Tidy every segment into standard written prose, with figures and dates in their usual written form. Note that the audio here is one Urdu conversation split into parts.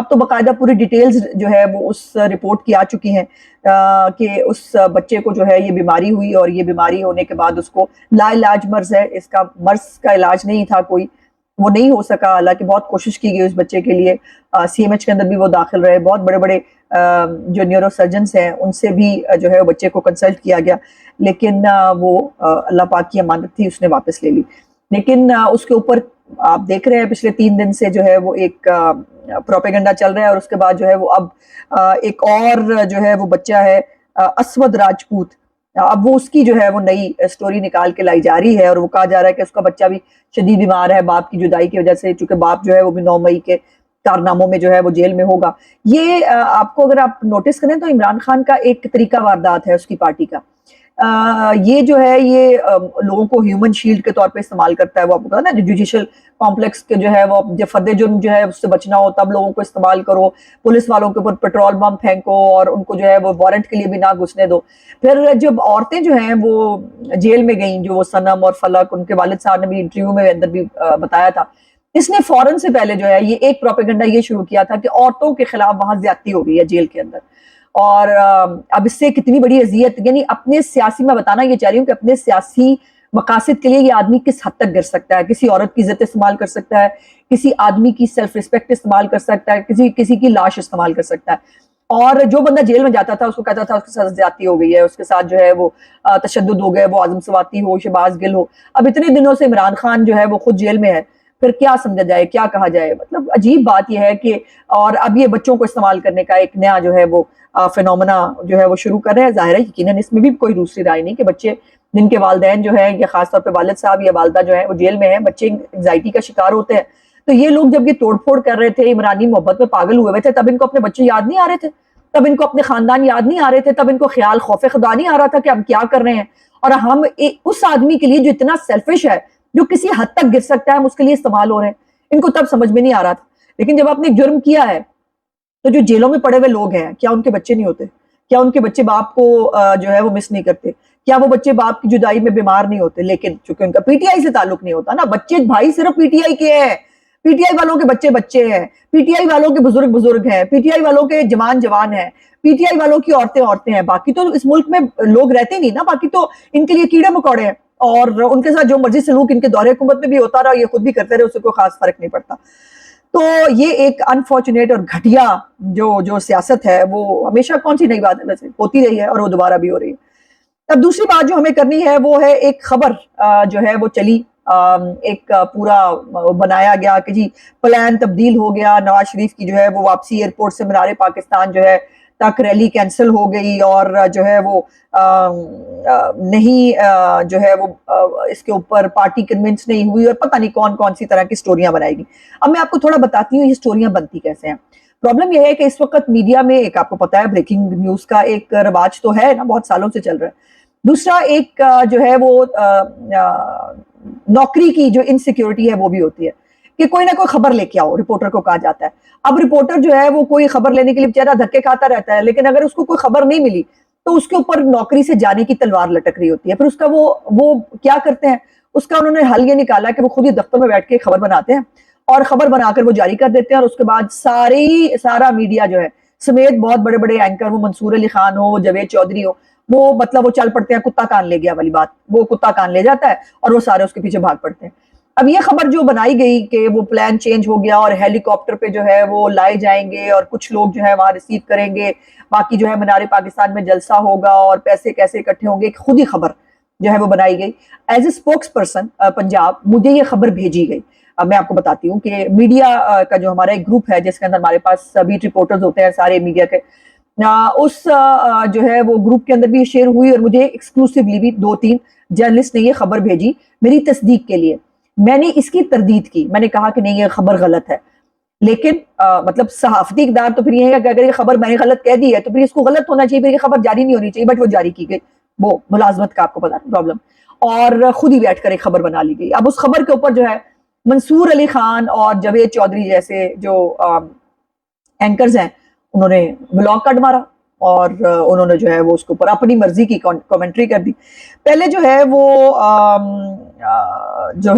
اب تو باقاعدہ پوری ڈیٹیلز جو ہے وہ اس رپورٹ کی آ چکی ہیں کہ اس بچے کو جو ہے یہ بیماری ہوئی، اور یہ بیماری ہونے کے بعد اس کو لا علاج مرض ہے، اس کا مرض کا علاج نہیں تھا کوئی، وہ نہیں ہو سکا، حالانکہ بہت کوشش کی گئی اس بچے کے لیے، سی ایم ایچ کے اندر بھی وہ داخل رہے، بہت بڑے بڑے جو نیورو سرجنز ہیں ان سے بھی جو ہے بچے کو کنسلٹ کیا گیا، لیکن وہ اللہ پاک کی امانت تھی، اس نے واپس لے لی۔ لیکن اس کے اوپر آپ دیکھ رہے ہیں پچھلے 3 دن سے جو ہے وہ ایک پروپیگنڈا چل رہا ہے، اور اس کے بعد جو ہے وہ اب ایک اور جو ہے وہ بچہ ہے اسود راجپوت، اب وہ اس کی جو ہے وہ نئی سٹوری نکال کے لائی جا رہی ہے، اور وہ کہا جا رہا ہے کہ اس کا بچہ بھی شدید بیمار ہے باپ کی جدائی کی وجہ سے، چونکہ باپ جو ہے وہ بھی 9 مئی کے کارناموں میں جو ہے وہ جیل میں ہوگا۔ یہ آپ کو اگر آپ نوٹس کریں تو عمران خان کا ایک طریقہ واردات ہے اس کی پارٹی کا، یہ جو ہے یہ لوگوں کو ہیومن شیلڈ کے طور پہ استعمال کرتا ہے، وہ آپ کو پتا نا جوڈیشل کمپلیکس کے جو ہے وہ جب فرد جرم جو ہے اس سے بچنا ہو تب لوگوں کو استعمال کرو، پولیس والوں کے اوپر پیٹرول بم پھینکو اور ان کو جو ہے وہ وارنٹ کے لیے بھی نہ گھسنے دو۔ پھر جب عورتیں جو ہیں وہ جیل میں گئیں، جو وہ صنم اور فلک، ان کے والد صاحب نے بھی انٹرویو میں اندر بھی بتایا تھا، اس نے فوراً سے پہلے جو ہے یہ ایک پروپیگنڈا یہ شروع کیا تھا کہ عورتوں کے خلاف وہاں زیادتی ہو گئی ہے جیل کے اندر، اور اب اس سے کتنی بڑی اذیت، یعنی اپنے سیاسی، میں بتانا یہ چاہ رہی ہوں کہ اپنے سیاسی مقاصد کے لیے یہ آدمی کس حد تک گر سکتا ہے، کسی عورت کی عزت استعمال کر سکتا ہے، کسی آدمی کی سیلف ریسپیکٹ استعمال کر سکتا ہے، کسی کی لاش استعمال کر سکتا ہے۔ اور جو بندہ جیل میں جاتا تھا اس کو کہتا تھا اس کے ساتھ زیادتی ہو گئی ہے، اس کے ساتھ جو ہے وہ تشدد ہو گئے، وہ اعظم سواتی ہو، شہباز گل ہو، اب اتنے دنوں سے عمران خان جو ہے وہ خود جیل میں ہے، پھر کیا سمجھا جائے، کیا کہا جائے؟ مطلب عجیب بات یہ ہے کہ، اور اب یہ بچوں کو استعمال کرنے کا ایک نیا جو ہے وہ فینومنا جو ہے وہ شروع کر رہے ہیں۔ ظاہر ہے یقیناً اس میں بھی کوئی دوسری رائے نہیں کہ بچے جن کے والدین جو ہیں یا خاص طور پہ والد صاحب یا والدہ جو ہیں وہ جیل میں ہیں، بچے انگزائٹی کا شکار ہوتے ہیں، تو یہ لوگ جب یہ توڑ پھوڑ کر رہے تھے، عمرانی محبت میں پاگل ہوئے تھے، تب ان کو اپنے بچے یاد نہیں آ رہے تھے، تب ان کو اپنے خاندان یاد نہیں آ رہے تھے، تب ان کو خیال خوف خدا نہیں آ رہا تھا کہ ہم کیا کر رہے ہیں، اور ہم اس آدمی کے لیے جو اتنا سیلفش ہے، جو کسی حد تک گر سکتا ہے، ہم اس کے لیے استعمال ہو رہے ہیں، ان کو تب سمجھ میں نہیں آ رہا تھا۔ لیکن جب آپ نے ایک جرم کیا ہے تو جو جیلوں میں پڑے ہوئے لوگ ہیں، کیا ان کے بچے نہیں ہوتے؟ کیا ان کے بچے باپ کو جو ہے وہ مس نہیں کرتے؟ کیا وہ بچے باپ کی جدائی میں بیمار نہیں ہوتے؟ لیکن چونکہ ان کا پی ٹی آئی سے تعلق نہیں ہوتا نا، بچے بھائی صرف پی ٹی آئی کے ہیں، پی ٹی آئی والوں کے بچے بچے ہیں، پی ٹی آئی والوں کے بزرگ بزرگ ہیں، پی ٹی آئی والوں کے جوان جوان ہیں، پی ٹی آئی والوں کی عورتیں عورتیں ہیں، باقی تو اس ملک میں لوگ رہتے نہیں نا، باقی تو ان کے لیے کیڑے مکوڑے ہیں، اور ان کے ساتھ جو مرضی سلوک ان کے دور حکومت میں بھی ہوتا رہا، یہ خود بھی کرتے رہے، اس سے کوئی خاص فرق نہیں پڑتا۔ تو یہ ایک انفارچونیٹ اور گھٹیا جو سیاست ہے وہ ہمیشہ کون سی نئی بات ہے، ویسے ہوتی رہی ہے اور وہ دوبارہ بھی ہو رہی ہے۔ اب دوسری بات جو ہمیں کرنی ہے وہ ہے ایک خبر جو ہے وہ چلی، ایک پورا بنایا گیا کہ جی پلان تبدیل ہو گیا، نواز شریف کی جو ہے وہ واپسی ایئرپورٹ سے منار پاکستان جو ہے تک ریلی کینسل ہو گئی، اور جو ہے وہ نہیں جو ہے وہ اس کے اوپر پارٹی کنونس نہیں ہوئی، اور پتہ نہیں کون کون سی طرح کی سٹوریاں بنائی گئی۔ اب میں آپ کو تھوڑا بتاتی ہوں یہ سٹوریاں بنتی کیسے ہیں۔ پرابلم یہ ہے کہ اس وقت میڈیا میں ایک آپ کو پتا ہے بریکنگ نیوز کا ایک رواج تو ہے نا، بہت سالوں سے چل رہا ہے۔ دوسرا ایک جو ہے وہ نوکری کی جو انسیکیورٹی ہے وہ بھی ہوتی ہے کہ کوئی نہ کوئی خبر لے کے آؤ، رپورٹر کو کہا جاتا ہے۔ اب رپورٹر جو ہے وہ کوئی خبر لینے کے لیے بیچارہ دھکے کھاتا رہتا ہے، لیکن اگر اس کو کوئی خبر نہیں ملی تو اس کے اوپر نوکری سے جانے کی تلوار لٹک رہی ہوتی ہے۔ پھر اس کا وہ کیا کرتے ہیں، اس کا انہوں نے حل یہ نکالا کہ وہ خود ہی دفتر میں بیٹھ کے خبر بناتے ہیں، اور خبر بنا کر وہ جاری کر دیتے ہیں، اور اس کے بعد سارا میڈیا جو ہے سمیت بہت بڑے بڑے اینکر، وہ منصور علی خان ہو، جاوید چودھری ہو، وہ مطلب وہ چل پڑتے ہیں، کتا کان لے گیا والی بات، وہ کتا کان لے جاتا ہے اور وہ سارے اس کے پیچھے بھاگ پڑتے ہیں۔ اب یہ خبر جو بنائی گئی کہ وہ پلان چینج ہو گیا اور ہیلی کاپٹر پہ جو ہے وہ لائے جائیں گے اور کچھ لوگ جو ہے وہاں ریسیو کریں گے، باقی جو ہے منار پاکستان میں جلسہ ہوگا اور پیسے کیسے اکٹھے ہوں گے، ایک خود ہی خبر جو ہے وہ بنائی گئی۔ As a spokes person Punjab مجھے یہ خبر بھیجی گئی۔ اب میں آپ کو بتاتی ہوں کہ میڈیا کا جو ہمارا ایک گروپ ہے جس کے اندر ہمارے پاس بیٹ رپورٹرز ہوتے ہیں سارے میڈیا کے، اس جو ہے وہ گروپ کے اندر بھی یہ شیئر ہوئی، اور مجھے ایکسکلوسیولی بھی 2-3 جرنلسٹ نے یہ خبر بھیجی میری تصدیق کے لیے۔ میں نے اس کی تردید کی، میں نے کہا کہ نہیں یہ خبر غلط ہے، لیکن مطلب صحافتی اقدار تو پھر یہ ہے کہ اگر یہ خبر میں نے غلط کہہ دی ہے تو پھر اس کو غلط ہونا چاہیے، پھر یہ خبر جاری نہیں ہونی چاہیے، بٹ وہ جاری کی گئی، وہ ملازمت کا آپ کو پتا ہے پرابلم، اور خود ہی بیٹھ کر ایک خبر بنا لی گئی۔ اب اس خبر کے اوپر جو ہے منصور علی خان اور جاوید چودھری جیسے جو اینکرز ہیں انہوں نے بلاک کٹ مارا، اور انہوں نے جو ہے وہ اس کے اوپر اپنی مرضی کی کامنٹری کر دی۔ پہلے جو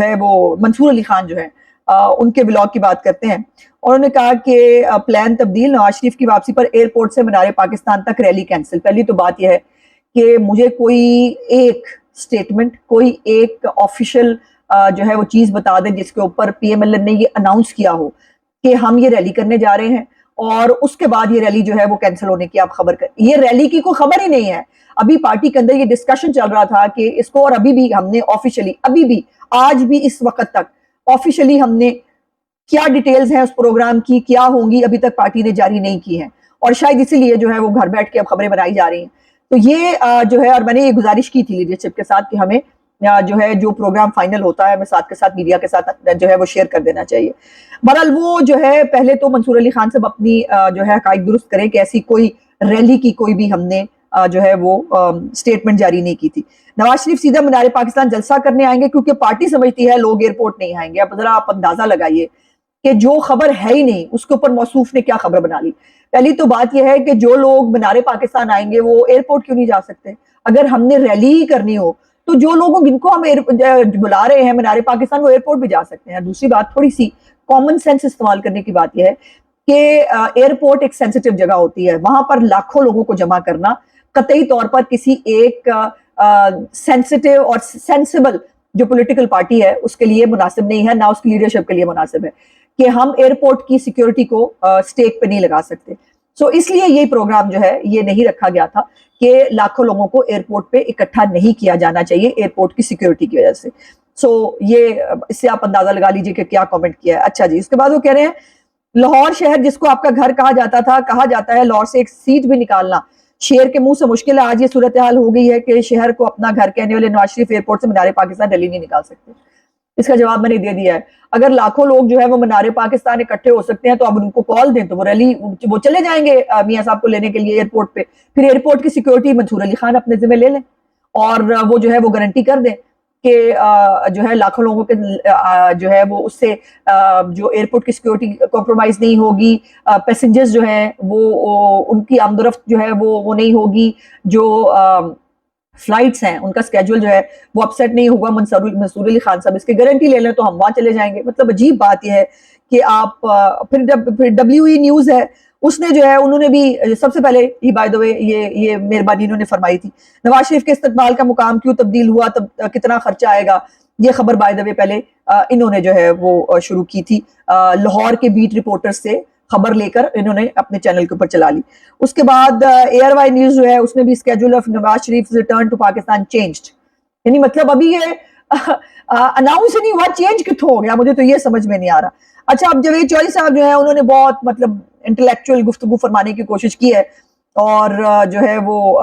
ہے وہ منصور علی خان جو ہے ان کے بلاگ کی بات کرتے ہیں. اور انہوں نے کہا کہ پلان تبدیل, نواز شریف کی واپسی پر ایئرپورٹ سے مینار پاکستان تک ریلی کینسل. پہلی تو بات یہ ہے کہ مجھے کوئی ایک سٹیٹمنٹ, کوئی ایک آفیشیل جو ہے وہ چیز بتا دیں جس کے اوپر پی ایم ایل این نے یہ اناؤنس کیا ہو کہ ہم یہ ریلی کرنے جا رہے ہیں اور اس کے بعد یہ ریلی جو ہے وہ کینسل ہونے کی آپ خبر کریں. یہ ریلی کی کوئی خبر ہی نہیں ہے. ابھی پارٹی کے اندر یہ ڈسکشن چل رہا تھا کہ اس کو, اور ابھی بھی ہم نے آفیشلی, ابھی بھی آج بھی اس وقت تک آفیشلی ہم نے کیا ڈیٹیلز ہیں اس پروگرام کی, کیا ہوں گی, ابھی تک پارٹی نے جاری نہیں کی ہیں. اور شاید اسی لیے جو ہے وہ گھر بیٹھ کے اب خبریں بنائی جا رہی ہیں. تو یہ جو ہے, اور میں نے یہ گزارش کی تھی لیڈرشپ کے ساتھ کہ ہمیں جو ہے جو پروگرام فائنل ہوتا ہے ہمیں ساتھ کے ساتھ میڈیا کے ساتھ جو ہے وہ شیئر کر دینا چاہیے. بہرحال وہ جو ہے پہلے تو منصور علی خان صاحب اپنی جو ہے حقائق درست کریں کہ ایسی کوئی ریلی کی کوئی بھی ہم نے جو ہے وہ سٹیٹمنٹ جاری نہیں کی تھی. نواز شریف سیدھا مینار پاکستان جلسہ کرنے آئیں گے کیونکہ پارٹی سمجھتی ہے لوگ ایئرپورٹ نہیں آئیں گے. اب ذرا آپ اندازہ لگائیے کہ جو خبر ہے ہی نہیں اس کے اوپر موصوف نے کیا خبر بنا لی. پہلی تو بات یہ ہے کہ جو لوگ مینار پاکستان آئیں گے وہ ایئرپورٹ کیوں نہیں جا سکتے؟ اگر ہم نے ریلی ہی کرنی ہو تو جو لوگوں جن کو ہم بلا رہے ہیں مینار پاکستان, وہ ایئرپورٹ بھی جا سکتے ہیں. دوسری بات تھوڑی سی کامن سینس استعمال کرنے کی بات یہ ہے کہ ایئرپورٹ ایک سینسٹیو جگہ ہوتی ہے, وہاں پر لاکھوں لوگوں کو جمع کرنا قطعی طور پر کسی ایک سینسٹیو اور سینسیبل جو پولیٹیکل پارٹی ہے اس کے لیے مناسب نہیں ہے, نہ اس کی لیڈرشپ کے لیے مناسب ہے کہ ہم ایئرپورٹ کی سیکیورٹی کو سٹیک پہ نہیں لگا سکتے. سو اس لیے یہ پروگرام جو ہے یہ نہیں رکھا گیا تھا کہ لاکھوں لوگوں کو ایئرپورٹ پہ اکٹھا نہیں کیا جانا چاہیے ایئرپورٹ کی سیکیورٹی کی وجہ سے. سو یہ اس سے آپ اندازہ لگا لیجئے کہ کیا کامنٹ کیا ہے. اچھا جی, اس کے بعد وہ کہہ رہے ہیں لاہور شہر جس کو آپ کا گھر کہا جاتا تھا, کہا جاتا ہے لاہور سے ایک سیٹ بھی نکالنا شیر کے منہ سے مشکل ہے. آج یہ صورتحال ہو گئی ہے کہ شہر کو اپنا گھر کہنے والے نواز شریف ایئرپورٹ سے مینار پاکستان ریلی نہیں نکال سکتے. اس کا جواب میں نے دے دیا ہے. اگر لاکھوں لوگ جو ہے وہ مینار پاکستان اکٹھے ہو سکتے ہیں تو اب ان کو کال دیں تو وہ ریلی وہ چلے جائیں گے میاں صاحب کو لینے کے لیے ایئرپورٹ پہ. پھر ایئرپورٹ کی سیکیورٹی منصور علی خان اپنے ذمہ لے لیں اور وہ جو ہے وہ گارنٹی کر دیں کہ جو ہے لاکھوں لوگوں کے جو ہے وہ اس سے جو ایئرپورٹ کی سیکیورٹی کمپرومائز نہیں ہوگی, پیسنجرز جو ہیں وہ ان کی آمد و رفت جو ہے وہ نہیں ہوگی, جو فلائٹس ہیں ان کا سکیجول جو ہے وہ اپسیٹ نہیں ہوگا. منصور علی خان صاحب اس کی گارنٹی لے لیں تو ہم وہاں چلے جائیں گے. مطلب عجیب بات یہ ہے کہ آپ پھر ڈبلیو ای نیوز ہے اس نے جو ہے انہوں نے بھی سب سے پہلے یہ بائی دا وے یہ مہربانی انہوں نے فرمائی تھی نواز شریف کے استقبال کا مقام کیوں تبدیل ہوا, کتنا خرچہ آئے گا, یہ خبر بائی دا وے پہلے انہوں نے جو ہے وہ شروع کی تھی لاہور کے بیٹ رپورٹر سے خبر لے کر انہوں نے اپنے چینل کے اوپر چلا لی. اس کے بعد ایئر وائی نیوز جو ہے اس نے بھی schedule of Nawaz Sharif return to Pakistan changed, یعنی مطلب ابھی یہ اناؤنس نہیں ہوا, چینج کتوں ہو گیا, مجھے تو یہ سمجھ میں نہیں آ رہا. اچھا, اب جاوید چوہدری صاحب جو ہے انہوں نے بہت مطلب انٹلیکچوئل گفتگو فرمانے کی کوشش کی ہے اور جو ہے وہ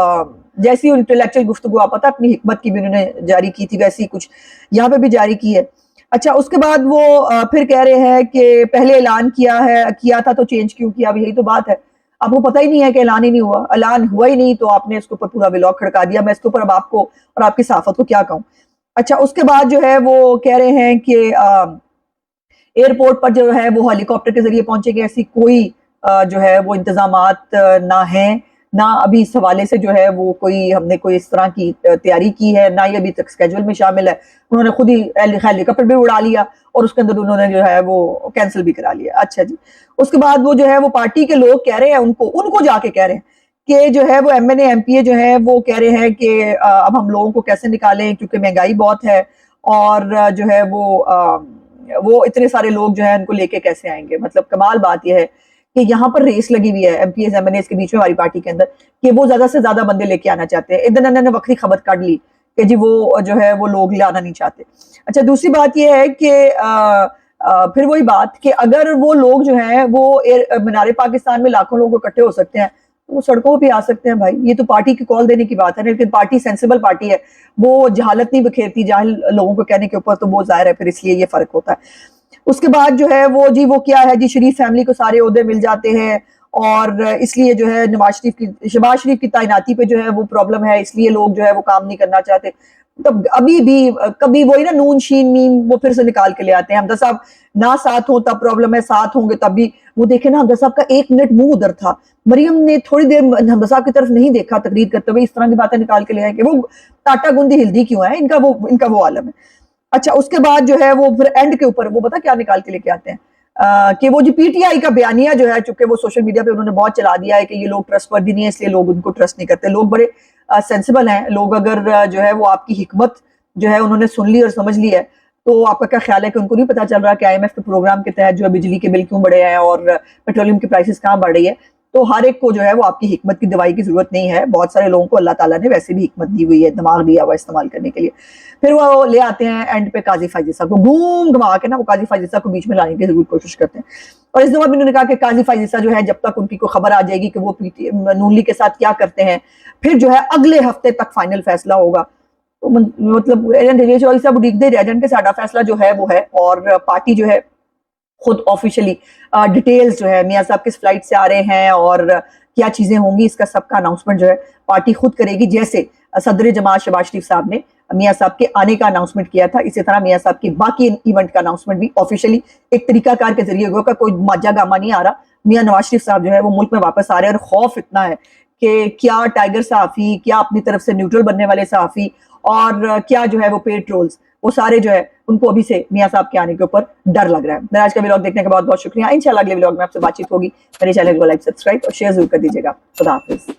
جیسی انٹلیکچوئل گفتگو آپ پتہ اپنی حکمت کی بھی انہوں نے جاری کی تھی ویسی کچھ یہاں پہ بھی جاری کی ہے. اچھا, اس کے بعد وہ پھر کہہ رہے ہیں کہ پہلے اعلان کیا تھا تو چینج کیوں کیا. اب یہی تو بات ہے, آپ کو پتہ ہی نہیں ہے کہ اعلان ہی نہیں ہوا, اعلان ہوا ہی نہیں تو آپ نے اس کے اوپر پورا ولاگ کھڑکا دیا. میں اس کے اوپر اب آپ کو اور آپ کی صحافت کو کیا کہوں. اچھا, اس کے بعد جو ہے وہ کہہ رہے ہیں کہ ایئرپورٹ پر جو ہے وہ ہیلی کاپٹر کے ذریعے پہنچے گے, ایسی کوئی جو ہے وہ انتظامات نہ ہیں, نہ ابھی اس حوالے سے جو ہے وہ کوئی ہم نے کوئی اس طرح کی تیاری کی ہے, نہ یہ ابھی تک اسکیجول میں شامل ہے. انہوں نے خود ہی ہیلی کاپٹر بھی اڑا لیا اور اس کے اندر انہوں نے جو ہے وہ کینسل بھی کرا لیا. اچھا جی, اس کے بعد وہ جو ہے وہ پارٹی کے لوگ کہہ رہے ہیں ان کو جا کے کہہ رہے ہیں کہ جو ہے وہ M N A M P A جو ہے وہ کہہ رہے ہیں کہ اب ہم لوگوں کو کیسے نکالیں کیونکہ مہنگائی بہت ہے اور جو ہے وہ اتنے سارے لوگ جو ہے ان کو لے کے کیسے آئیں گے. مطلب کمال بات یہ ہے کہ یہاں پر ریس لگی ہوئی ہے M P As M N As کے بیچ میں ہماری پارٹی کے اندر کہ وہ زیادہ سے زیادہ بندے لے کے آنا چاہتے ہیں. ادھر انہوں نے وقتی خبر کاٹ لی کہ جی وہ جو ہے وہ لوگ لانا نہیں چاہتے. اچھا, دوسری بات یہ ہے کہ پھر وہی بات کہ اگر وہ لوگ جو ہیں وہ مینار پاکستان میں لاکھوں لوگ اکٹھے ہو سکتے ہیں تو وہ سڑکوں پہ آ سکتے ہیں. بھائی یہ تو پارٹی کی کال دینے کی بات ہے, لیکن پارٹی سینسیبل پارٹی ہے, وہ جہالت نہیں بکھیرتی جاہل لوگوں کو کہنے کے اوپر, تو وہ ظاہر ہے پھر اس لیے یہ فرق ہوتا ہے. اس کے بعد جو ہے وہ کیا ہے جی شریف فیملی کو سارے عہدے مل جاتے ہیں اور اس لیے جو ہے شہباز شریف کی تعیناتی پہ جو ہے وہ پرابلم ہے, اس لیے لوگ جو ہے وہ کام نہیں کرنا چاہتے. تب ابھی بھی کبھی وہی نا نون شین میم وہ پھر سے نکال کے لے آتے ہیں. حمزہ صاحب نہ ساتھ ہوں تب پرابلم ہے, ساتھ ہوں گے تب بھی. وہ دیکھیں نا حمزہ صاحب کا 1 منٹ منہ ادھر تھا, مریم نے تھوڑی دیر حمزہ صاحب کی طرف نہیں دیکھا تقریر کرتے ہوئے, اس طرح کی باتیں نکال کے لے آئے کہ وہ ٹاٹا گندی ہلدی کیوں ہے, ان کا وہ عالم ہے. اچھا اس کے بعد جو ہے وہ پھر اینڈ کے اوپر وہ پتا کیا نکال کے لے کے آتے ہیں کہ وہ جو پی ٹی آئی کا بیانیہ جو ہے، چونکہ وہ سوشل میڈیا پہ انہوں نے بہت چلا دیا ہے کہ یہ لوگ ٹرسٹ وردی نہیں ہے، اس لیے لوگ ان کو ٹرسٹ نہیں کرتے. لوگ بڑے سینسیبل ہیں لوگ، اگر جو ہے وہ آپ کی حکمت جو ہے انہوں نے سن لی اور سمجھ لی ہے، تو آپ کا کیا خیال ہے کہ ان کو نہیں پتا چل رہا کہ آئی ایم ایف کے پروگرام کے تحت جو ہے بجلی کے بل کیوں بڑھے ہیں اور پیٹرولیم کی پرائسز کہاں بڑھ رہی ہے. تو ہر ایک کو جو ہے وہ آپ کی حکمت کی دوائی کی ضرورت نہیں ہے. بہت سارے لوگوں کو اللہ تعالیٰ نے ویسے بھی حکمت دی ہوئی ہے، دماغ دیا ہوا استعمال کرنے کے لیے. پھر وہ لے آتے ہیں اینڈ پہ قاضی فائز عیسیٰ کو، گھوم گھما کے نا وہ قاضی فائز عیسیٰ کو بیچ میں لانے کی ضرور کوشش کرتے ہیں. اور اس دفعہ بھی انہوں نے کہا کہ قاضی فائز عیسیٰ جو ہے جب تک ان کی کوئی خبر آ جائے گی کہ وہ نون لیگ کے ساتھ کیا کرتے ہیں، پھر جو ہے اگلے ہفتے تک فائنل فیصلہ ہوگا. تو مطلب ایجنٹ صاحب اڈیگ دے رہے ایجنٹ کے ساڈا فیصلہ جو ہے وہ ہے، اور پارٹی جو ہے خود آفیشلی ڈیٹیلز جو ہے میاں صاحب کس فلائٹ سے آ رہے ہیں اور کیا چیزیں ہوں گی، اس کا سب کا اناؤنسمنٹ جو ہے پارٹی خود کرے گی. جیسے صدر جماعت شہباز شریف صاحب نے میاں صاحب کے آنے کا اناؤنسمنٹ کیا تھا، اسی طرح میاں صاحب کی باقی ایونٹ کا اناؤنسمنٹ بھی آفیشلی ایک طریقہ کار کے ذریعے ہوگا. کوئی ماجا گاما نہیں آ رہا. میاں نواز شریف صاحب جو ہے وہ ملک میں واپس آ رہے ہیں، اور خوف اتنا ہے کہ کیا ٹائیگر صحافی، کیا اپنی طرف سے نیوٹرل بننے والے صحافی، اور کیا جو ہے وہ پیڈ ٹرولز، وہ سارے جو ہے ان کو ابھی سے میاں صاحب کے آنے کے اوپر ڈر لگ رہا ہے. میرا آج کا ولاگ دیکھنے کا بہت بہت شکریہ. انشاءاللہ اگلے ولاگ میں آپ سے بات چیت ہوگی. میرے چینل کو لائک، سبسکرائب اور شیئر ضرور کر دیجیے گا. خدا حافظ.